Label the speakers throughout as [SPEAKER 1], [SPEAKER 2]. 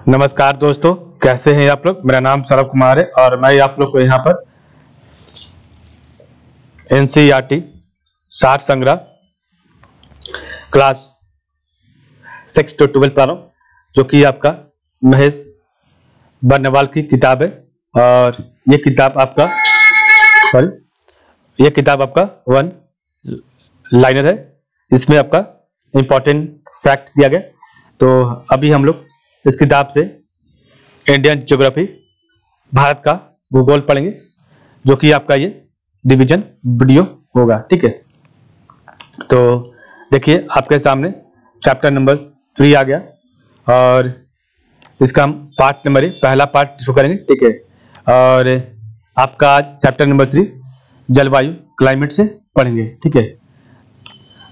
[SPEAKER 1] नमस्कार दोस्तों, कैसे हैं आप लोग। मेरा नाम सौरभ कुमार है और मैं आप लोग को यहाँ पर एनसीईआरटी साठ संग्रह क्लास 6 to 12 पढ़ा रहा हूँ, जो कि आपका महेश बर्नवाल की किताब है। और ये किताब आपका वन लाइनर है। इसमें आपका इम्पोर्टेंट फैक्ट दिया गया। तो अभी हम लोग इस किताब से इंडियन ज्योग्राफी, भारत का भूगोल पढ़ेंगे, जो कि आपका ये डिवीजन वीडियो होगा। ठीक है, तो देखिए आपके सामने चैप्टर नंबर 3 आ गया और इसका हम पार्ट नंबर पहला पार्ट शुरू करेंगे। ठीक है, और आपका आज चैप्टर नंबर 3 जलवायु क्लाइमेट से पढ़ेंगे। ठीक है,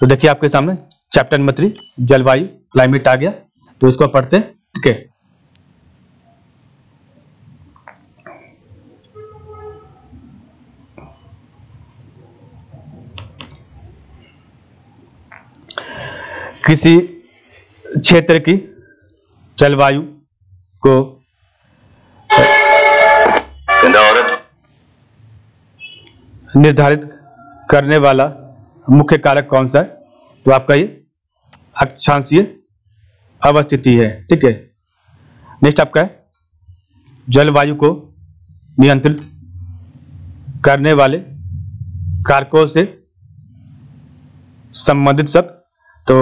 [SPEAKER 1] तो देखिए आपके सामने चैप्टर नंबर 3 जलवायु क्लाइमेट आ गया, तो इसको पढ़ते हैं। ठीक है, किसी क्षेत्र की जलवायु को निर्धारित करने वाला मुख्य कारक कौन सा है? तो आपका ये अक्षांशीय अवस्थिति है। ठीक है, नेक्स्ट आपका है जलवायु को नियंत्रित करने वाले कारकों से संबंधित शब्द। तो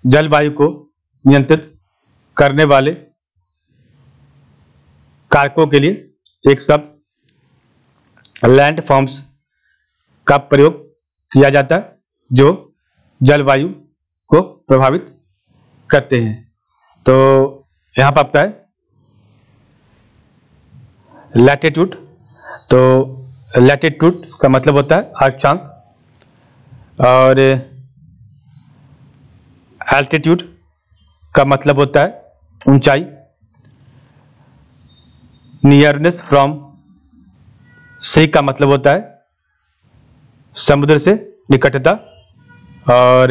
[SPEAKER 1] जलवायु को नियंत्रित करने वाले कारकों के लिए एक शब्द लैंड फॉर्म्स का प्रयोग किया जाता है, जो जलवायु को प्रभावित करते हैं। तो यहाँ पर आपका है लैटिट्यूड। तो लैटिट्यूड का मतलब होता है अक्षांश, और एल्टीट्यूड का मतलब होता है ऊंचाई। नियरनेस फ्रॉम सी का मतलब होता है समुद्र से निकटता, और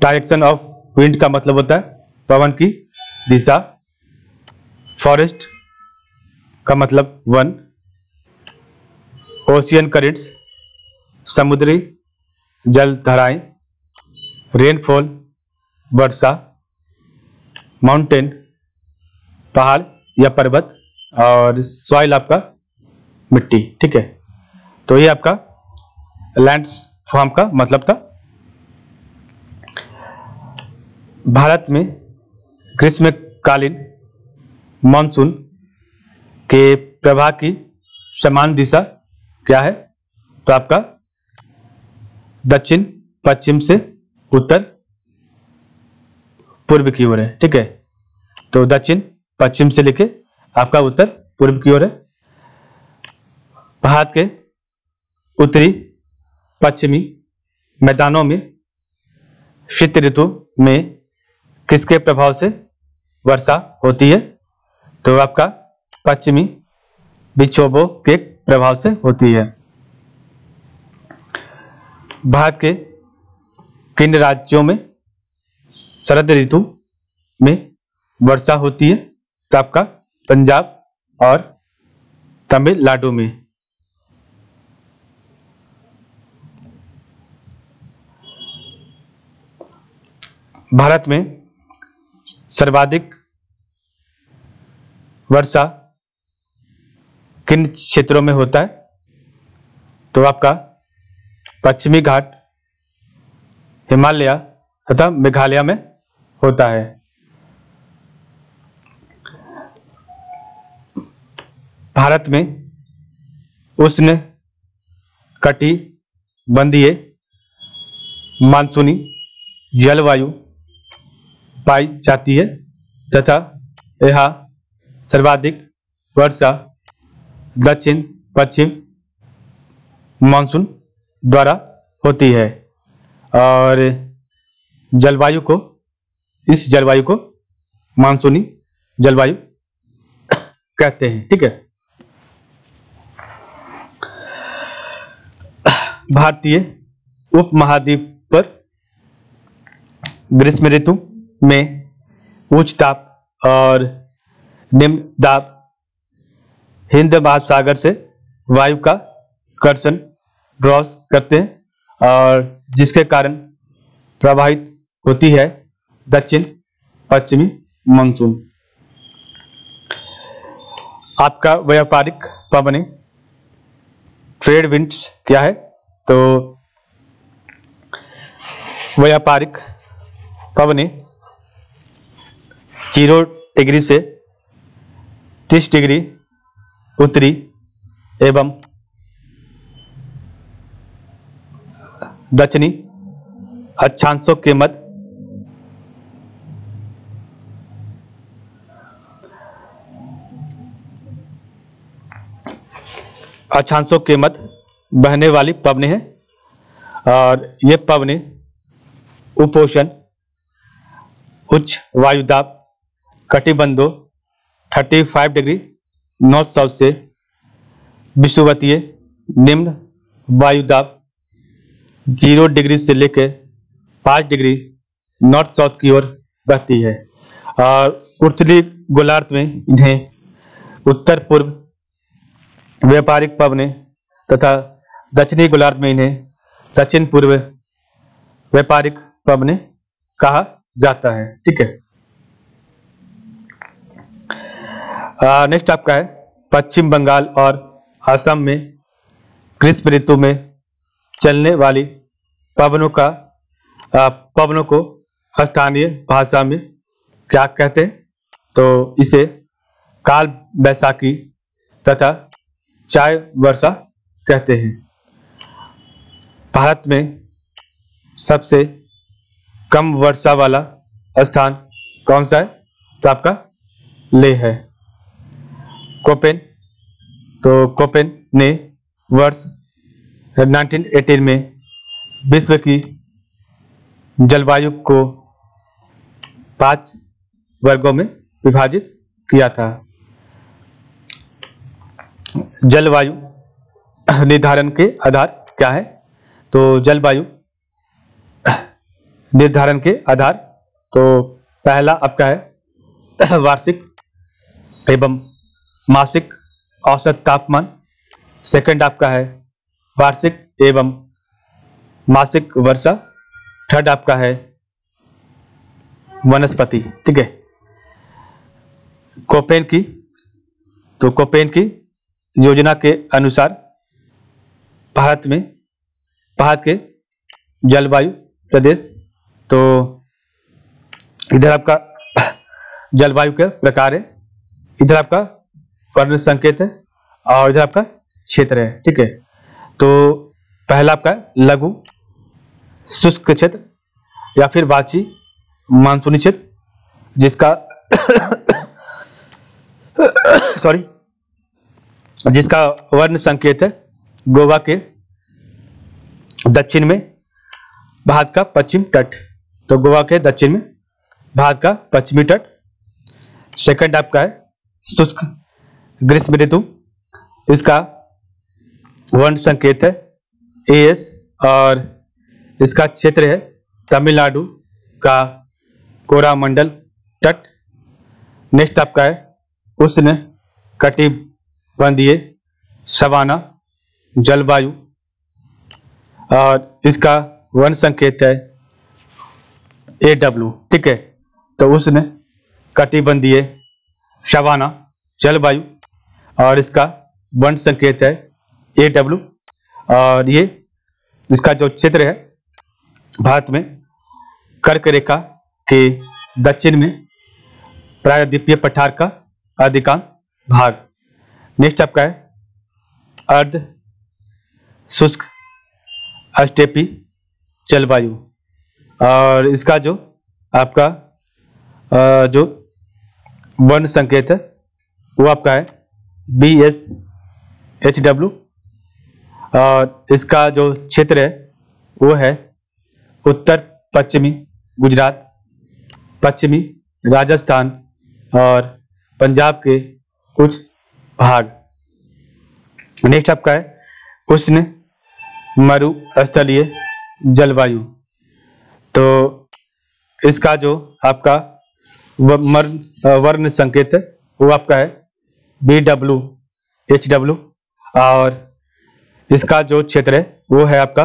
[SPEAKER 1] डायरेक्शन ऑफ विंड का मतलब होता है पवन की दिशा। फॉरेस्ट का मतलब वन। ओशियन करेंट्स समुद्री जल धाराएं। रेनफॉल वर्षा। माउंटेन पहाड़ या पर्वत, और सॉइल आपका मिट्टी। ठीक है, तो ये आपका लैंड फॉर्म का मतलब था। भारत में ग्रीष्मकालीन मानसून के प्रवाह की समान दिशा क्या है? तो आपका दक्षिण पश्चिम से उत्तर पूर्व की ओर है। ठीक है, तो दक्षिण पश्चिम से लेके आपका उत्तर पूर्व की ओर है। भारत के उत्तरी पश्चिमी मैदानों में शीत ऋतु में किसके प्रभाव से वर्षा होती है? तो आपका पश्चिमी विक्षोभों के प्रभाव से होती है। भारत के किन राज्यों में शरद ऋतु में वर्षा होती है? तो आपका पंजाब और तमिलनाडु में। भारत में सर्वाधिक वर्षा किन क्षेत्रों में होता है? तो आपका पश्चिमी घाट, हिमालय तथा मेघालय में होता है। भारत में उष्ण कटिबंधीय मानसूनी जलवायु पाई जाती है तथा यहाँ सर्वाधिक वर्षा दक्षिण पश्चिम मानसून द्वारा होती है, और इस जलवायु को मानसूनी जलवायु कहते हैं। ठीक है, भारतीय उपमहाद्वीप पर ग्रीष्म ऋतु में उच्च दाब और निम्न दाब हिंद महासागर से वायु का कर्षण क्रॉस करते हैं और जिसके कारण प्रभावित होती है दक्षिण पश्चिमी मानसून। आपका व्यापारिक पवनें ट्रेड विंड्स क्या है? तो व्यापारिक पवनें 0 डिग्री से 30 डिग्री उत्तरी एवं दक्षिणी अक्षांशों के मध्य बहने वाली पवनें हैं और ये पवनें उपोष्ण उच्च वायुदाब कटिबंधों 35 डिग्री नॉर्थ साउथ से विषुवतीय निम्न वायुदाब 0 डिग्री से लेकर 5 डिग्री नॉर्थ साउथ की ओर बहती है और उत्तरी गोलार्ध में इन्हें उत्तर पूर्व व्यापारिक पवनें तथा दक्षिणी गोलार्ध में इन्हें दक्षिण पूर्व व्यापारिक पवनें कहा जाता है। ठीक है। नेक्स्ट आपका है पश्चिम बंगाल और असम में ग्रीष्म ऋतु में चलने वाली पवनों को स्थानीय भाषा में क्या कहते हैं? तो इसे काल बैसाखी तथा चाय वर्षा कहते हैं। भारत में सबसे कम वर्षा वाला स्थान कौन सा है? तो आपका लेह है। कोपेन, तो कोपेन ने वर्ष 1918 में विश्व की जलवायु को 5 वर्गों में विभाजित किया था। जलवायु निर्धारण के आधार क्या है? तो जलवायु निर्धारण के आधार तो पहला आपका है वार्षिक एवं मासिक औसत तापमान। सेकंड आपका है वार्षिक एवं मासिक वर्षा। थर्ड आपका है वनस्पति। ठीक है। कोपेन की योजना के अनुसार भारत के जलवायु प्रदेश, तो इधर आपका जलवायु के प्रकार है, इधर आपका वर्ण संकेत है और इधर आपका क्षेत्र है। ठीक है। तो पहला आपका लघु शुष्क क्षेत्र या फिर वाची मानसूनी क्षेत्र जिसका जिसका वर्ण संकेत है गोवा के दक्षिण में भारत का पश्चिम तट, तो गोवा के दक्षिण में भारत का पश्चिमी तट। सेकंड आपका है शुष्क ग्रीष्म ऋतु, इसका वर्ण संकेत है AS और इसका क्षेत्र है तमिलनाडु का कोरामंडल तट। नेक्स्ट आपका है उष्ण कटिबंधीय सवाना जलवायु और इसका वर्ण संकेत है AW। ठीक है। तो उष्ण कटिबंधीय सवाना जलवायु और इसका वर्ण संकेत है AW और ये इसका जो क्षेत्र है भारत में कर्क रेखा के दक्षिण में प्रायद्वीपीय पठार का अधिकांश भाग। नेक्स्ट आपका है अर्ध शुष्क स्टेपी जलवायु और इसका जो आपका जो वर्ण संकेत है वो आपका है BSHW और इसका जो क्षेत्र है वो है उत्तर पश्चिमी गुजरात, पश्चिमी राजस्थान और पंजाब के कुछ भाग। नेक्स्ट आपका है उष्ण मरुस्थलीय जलवायु, तो इसका जो आपका वर्ण संकेत है वो आपका है BWHW, और इसका जो क्षेत्र है वो है आपका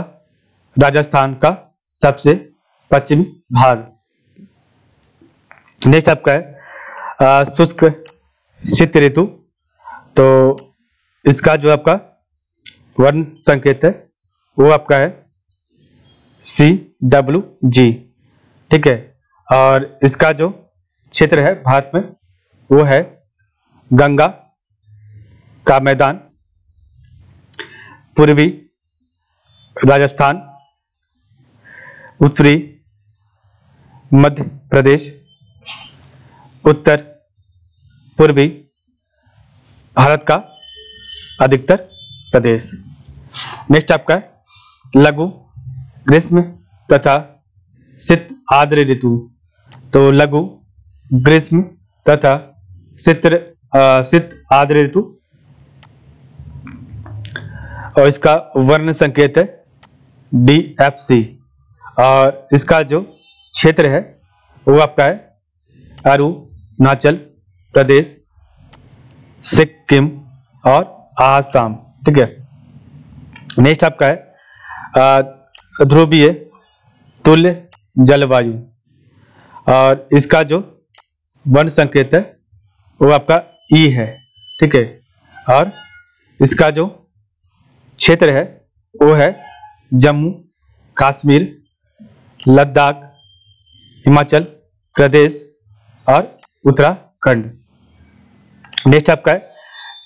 [SPEAKER 1] राजस्थान का सबसे पश्चिमी भाग। नेक्स्ट आपका है शुष्क शीत ऋतु। तो इसका जो आपका वर्ण संकेत है वो आपका है CWG, ठीक है। और इसका जो क्षेत्र है भारत में वो है गंगा का मैदान, पूर्वी राजस्थान, उत्तरी मध्य प्रदेश, उत्तर पूर्वी भारत का अधिकतर प्रदेश। नेक्स्ट आपका है लघु ग्रीष्म तथा शीत आर्द्र ऋतु। तो लघु ग्रीष्म तथा शीत आर्द्र ऋतु, और इसका वर्ण संकेत है DFC, और इसका जो क्षेत्र है वो आपका है अरुणाचल प्रदेश, सिक्किम और आसाम, ठीक है। नेक्स्ट आपका है ध्रुवीय तुल्य जलवायु, और इसका जो वर्ण संकेत है वो आपका E है, ठीक है। और इसका जो क्षेत्र है वो है जम्मू कश्मीर, लद्दाख, हिमाचल प्रदेश और उत्तराखंड। नेक्स्ट आपका है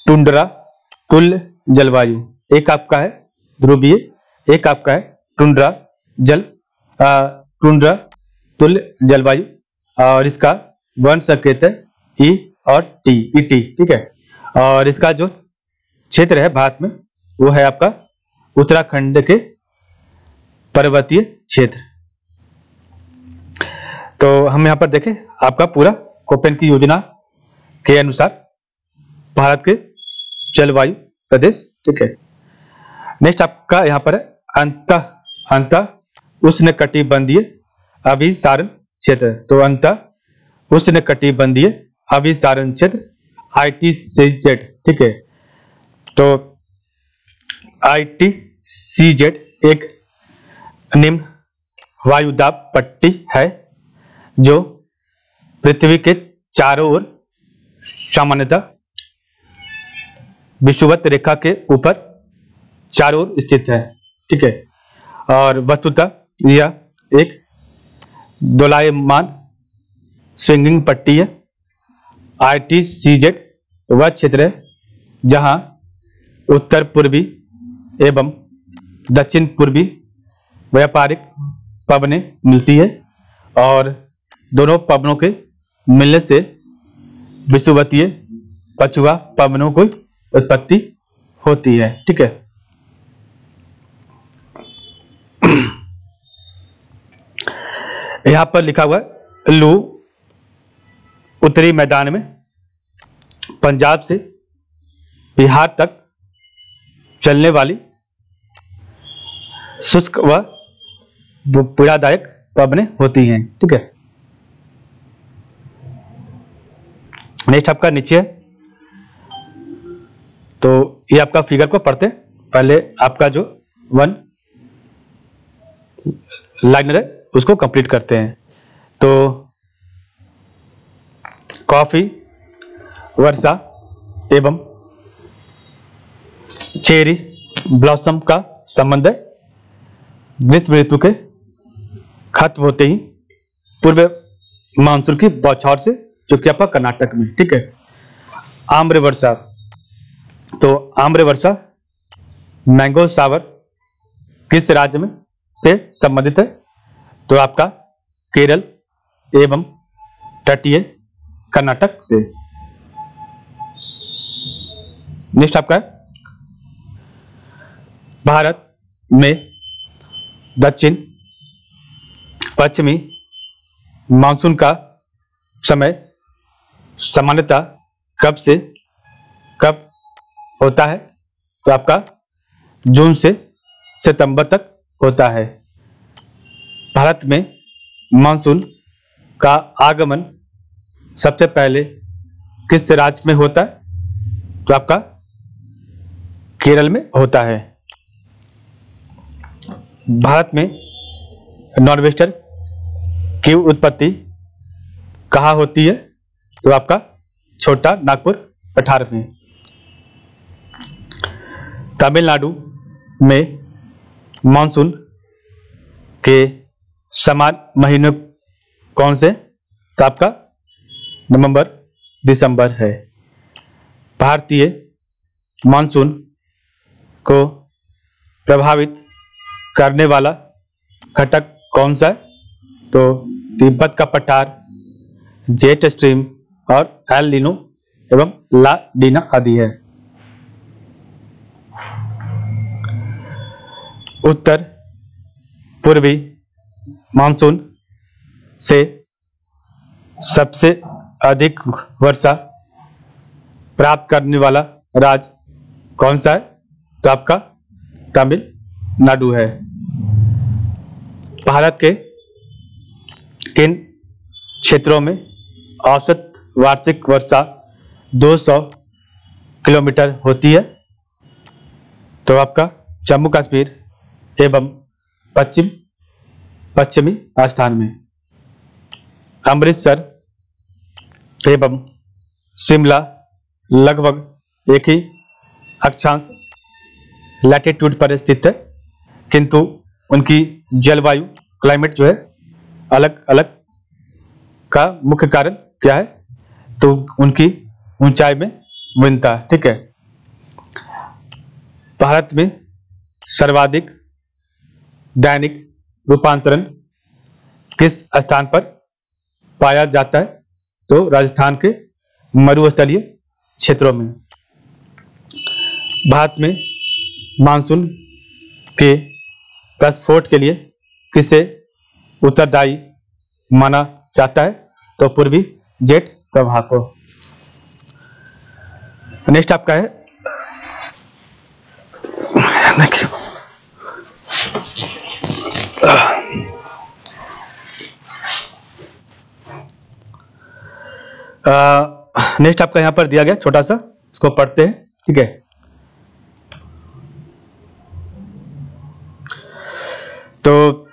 [SPEAKER 1] टुंड्रा तुल्य जलवायु। एक आपका है ध्रुवीय, एक आपका है टुंड्रा तुल्य जलवायु, और इसका वर्ण संकेत है E और T, ET, ठीक है। और इसका जो क्षेत्र है भारत में वो है आपका उत्तराखंड के पर्वतीय क्षेत्र। तो हम यहाँ पर देखें आपका पूरा कोपेन की योजना के अनुसार भारत के जलवायु प्रदेश, ठीक है। नेक्स्ट आपका यहाँ पर है अंत उष्णकटिबंधीय अभिसारण क्षेत्र। तो अंत उष्णकटिबंधीय अभिसारण क्षेत्र ITCZ, ठीक है। तो ITCZ एक निम्न वायुदाब पट्टी है जो पृथ्वी के चारों ओर सामान्यतः विषुवत रेखा के ऊपर चारों ओर स्थित है, ठीक है। और वस्तुतः यह एक दोलायमान स्विंगिंग पट्टी है। ITCZ वह क्षेत्र है जहां उत्तर पूर्वी एवं दक्षिण पूर्वी व्यापारिक पवनें मिलती है, और दोनों पवनों के मिलने से विषुवतीय पछुआ पवनों की उत्पत्ति होती है, ठीक है। यहां पर लिखा हुआ है लू उत्तरी मैदान में पंजाब से बिहार तक चलने वाली शुष्क व पीड़ादायक पवनें होती हैं, ठीक है। नेक्स्ट आपका नीचे है, तो ये आपका फिगर को पढ़ते हैं। पहले आपका जो वन लाइनर है उसको कंप्लीट करते हैं। तो कॉफी, वर्षा एवं चेरी ब्लॉसम का संबंध है ग्रीष्म ऋतु के खत्म होते ही पूर्व मानसून की बौछार से, जो कि आपका कर्नाटक में, ठीक है। आम्र वर्षा, तो आम्र वर्षा मैंगो सावर किस राज्य में से संबंधित है? तो आपका केरल एवं तटीय कर्नाटक से। नेक्स्ट आपका है भारत में दक्षिण पश्चिमी मानसून का समय सामान्यतः कब से कब होता है? तो आपका जून से सितंबर तक होता है। भारत में मानसून का आगमन सबसे पहले किस राज्य में होता है? तो आपका केरल में होता है। भारत में नॉर्वेस्टर की उत्पत्ति कहाँ होती है? तो आपका छोटा नागपुर पठार में। तमिलनाडु में मानसून के समान महीने कौन से? तो आपका नवंबर दिसंबर है। भारतीय मानसून को प्रभावित करने वाला घटक कौन सा है? तो तिब्बत का पठार, जेट स्ट्रीम और एल नीनो एवं ला नीना आदि है। उत्तर पूर्वी मानसून से सबसे अधिक वर्षा प्राप्त करने वाला राज्य कौन सा है? तो आपका तमिलनाडु है। भारत के किन क्षेत्रों में औसत वार्षिक वर्षा 200 किलोमीटर होती है? तो आपका जम्मू कश्मीर एवं पश्चिमी राजस्थान में। अमृतसर एवं शिमला लगभग एक ही अक्षांश लैटिट्यूड पर स्थित है, किंतु उनकी जलवायु क्लाइमेट जो है अलग अलग का मुख्य कारण क्या है? तो उनकी ऊंचाई में भिन्नता। ठीक है। भारत में सर्वाधिक दैनिक रूपांतरण किस स्थान पर पाया जाता है? तो राजस्थान के मरुस्थलीय क्षेत्रों में। भारत में मानसून के प्रस्फोट के लिए किसे उत्तरदायी माना जाता है? तो पूर्वी जेट प्रवाह को। नेक्स्ट आपका है नेक्स्ट आपका यहां पर दिया गया छोटा सा, इसको पढ़ते हैं। ठीक है। तो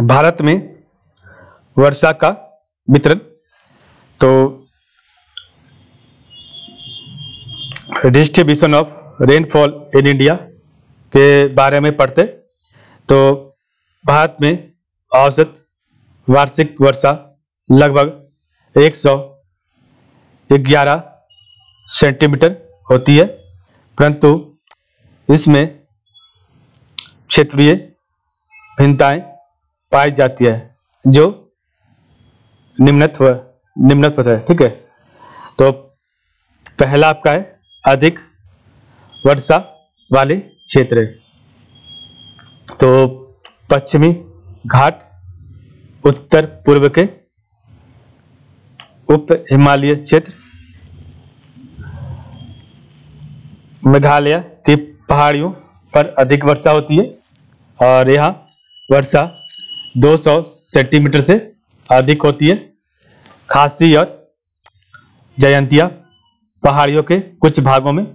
[SPEAKER 1] भारत में वर्षा का वितरण, तो distribution of rainfall in India के बारे में पढ़ते। तो भारत में औसत वार्षिक वर्षा लगभग 111 सेंटीमीटर होती है, परंतु इसमें क्षेत्रीय भिन्नताएं पाई जाती है जो निम्नत्व है। ठीक है। तो पहला आपका है अधिक वर्षा वाले क्षेत्र। तो पश्चिमी घाट, उत्तर पूर्व के उप हिमालय क्षेत्र, मेघालय की पहाड़ियों पर अधिक वर्षा होती है और यहाँ वर्षा 200 सेंटीमीटर से अधिक होती है। खासी और जयंतिया पहाड़ियों के कुछ भागों में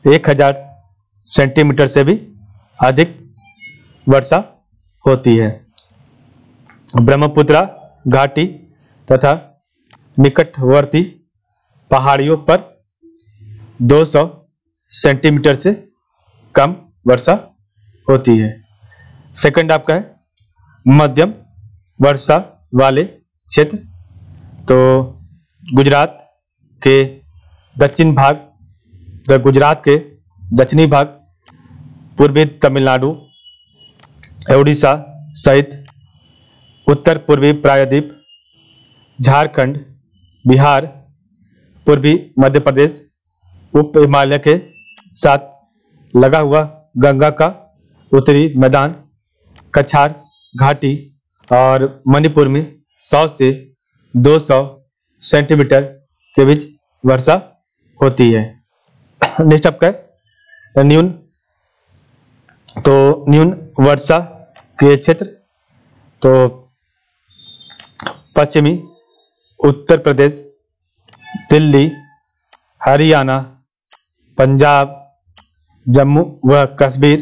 [SPEAKER 1] 1000 सेंटीमीटर से भी अधिक वर्षा होती है। ब्रह्मपुत्रा घाटी तथा निकटवर्ती पहाड़ियों पर 200 सेंटीमीटर से कम वर्षा होती है। सेकंड आपका है मध्यम वर्षा वाले क्षेत्र। तो गुजरात के दक्षिणी भाग, पूर्वी तमिलनाडु, उड़ीसा सहित उत्तर पूर्वी प्रायद्वीप, झारखंड, बिहार, पूर्वी मध्य प्रदेश, उप हिमालय के साथ लगा हुआ गंगा का उत्तरी मैदान, कछार घाटी और मणिपुर में 100 से 200 सेंटीमीटर के बीच वर्षा होती है। नेक्स्ट आपका न्यून तो न्यून वर्षा के क्षेत्र, तो पश्चिमी उत्तर प्रदेश, दिल्ली, हरियाणा, पंजाब, जम्मू व कश्मीर,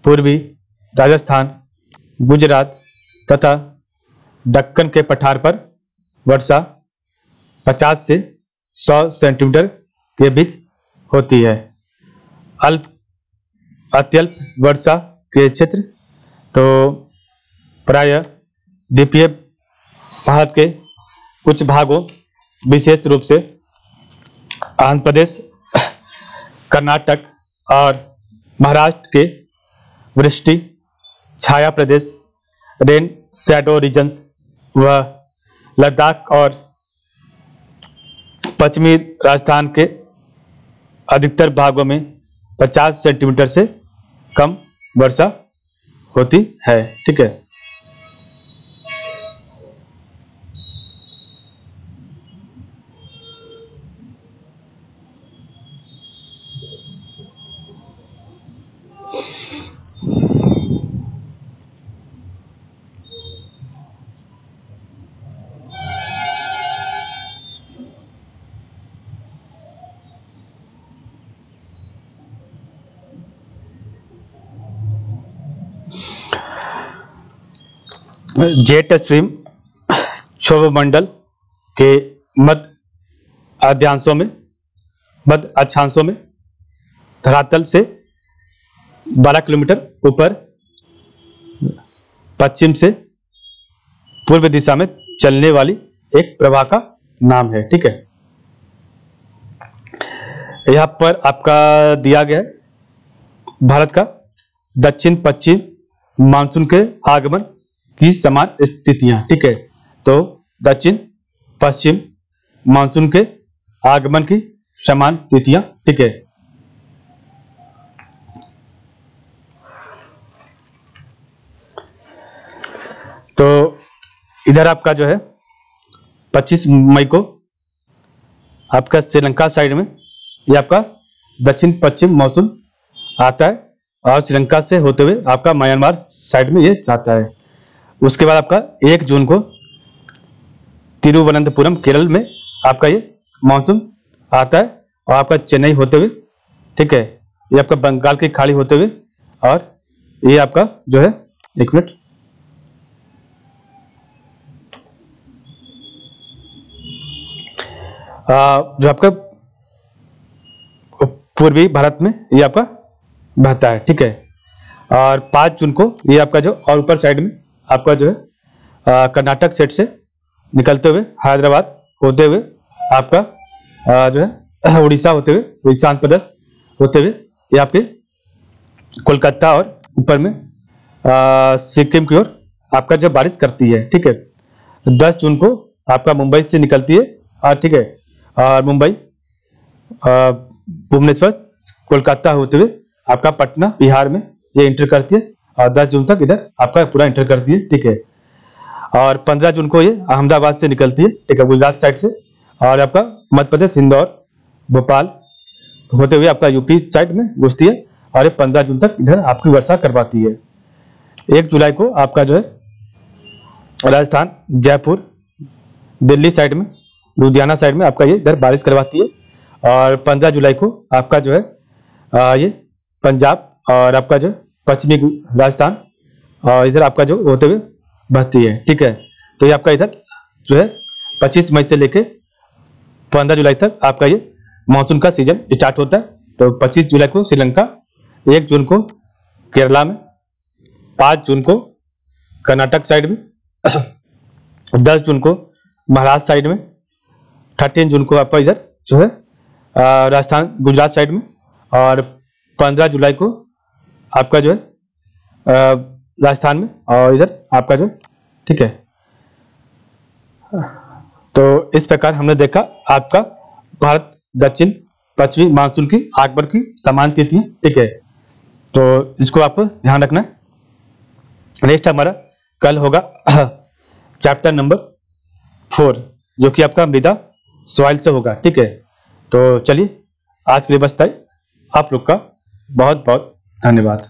[SPEAKER 1] पूर्वी राजस्थान, गुजरात तथा दक्कन के पठार पर वर्षा 50 से 100 सेंटीमीटर के बीच होती है। अल्प अत्यल्प वर्षा के क्षेत्र, तो प्राय द्वीपीय भारत के कुछ भागों, विशेष रूप से आंध्र प्रदेश, कर्नाटक और महाराष्ट्र के वृष्टि छाया प्रदेश, रेन शैडो रीजन्स व लद्दाख और पश्चिमी राजस्थान के अधिकतर भागों में 50 सेंटीमीटर से कम वर्षा होती है। ठीक है। जेट स्ट्रीम क्षोभमंडल के मध्य अक्षांशों में धरातल से 12 किलोमीटर ऊपर पश्चिम से पूर्व दिशा में चलने वाली एक प्रवाह का नाम है। ठीक है। यहाँ पर आपका दिया गया है भारत का दक्षिण पश्चिम मानसून के आगमन की समान स्थितियां। ठीक है। तो दक्षिण पश्चिम मानसून के आगमन की समान तिथियां। ठीक है। तो इधर आपका जो है 25 मई को आपका श्रीलंका साइड में ये आपका दक्षिण पश्चिम मानसून आता है और श्रीलंका से होते हुए आपका म्यांमार साइड में ये जाता है। उसके बाद आपका 1 जून को तिरुवनंतपुरम केरल में आपका ये मानसून आता है और आपका चेन्नई होते हुए, ठीक है, ये आपका बंगाल की खाड़ी होते हुए और ये आपका जो है, एक मिनट, जो आपका पूर्वी भारत में ये आपका बहता है। ठीक है। और 5 जून को ये आपका जो और ऊपर साइड में आपका जो है कर्नाटक सेट से निकलते हुए हैदराबाद होते हुए आपका जो है उड़ीसा होते हुए, उड़ीसा आंध्र प्रदेश होते हुए ये आपके कोलकाता और ऊपर में सिक्किम की ओर आपका जो बारिश करती है। ठीक है। 10 जून को आपका मुंबई से निकलती है और ठीक है, और मुंबई भुवनेश्वर कोलकाता होते हुए आपका पटना बिहार में ये इंटर करती है और 10 जून तक इधर आपका पूरा इंटर करती है। ठीक है। और 15 जून को ये अहमदाबाद से निकलती है, ठीक है, गुजरात साइड से, और आपका मध्य प्रदेश इंदौर भोपाल होते हुए आपका यूपी साइड में घुसती है और ये 15 जून तक इधर आपकी वर्षा करवाती है। 1 जुलाई को आपका जो है राजस्थान, जयपुर, दिल्ली साइड में, लुधियाना साइड में आपका ये इधर बारिश करवाती है और 15 जुलाई को आपका जो है ये पंजाब और आपका जो पश्चिमी राजस्थान और इधर आपका जो होते हुए बहती है। ठीक है। तो ये आपका इधर जो है 25 मई से लेके 15 जुलाई तक आपका ये मानसून का सीजन स्टार्ट होता है। तो 25 जुलाई को श्रीलंका, 1 जून को केरला में, 5 जून को कर्नाटक साइड में, 10 जून को महाराष्ट्र साइड में, 13 जून को आपका इधर जो है राजस्थान गुजरात साइड में, और 15 जुलाई को आपका जो है राजस्थान में और इधर आपका जो, ठीक है। तो इस प्रकार हमने देखा आपका भारत दक्षिण पश्चिमी मानसून की आगमन की समान तिथियां। ठीक है। तो इसको आपको ध्यान रखना है। नेक्स्ट हमारा कल होगा चैप्टर नंबर 4 जो कि आपका मृदा सॉइल से होगा। ठीक है। तो चलिए आज के लिए बस इतना ही। आप लोग का बहुत बहुत धन्यवाद।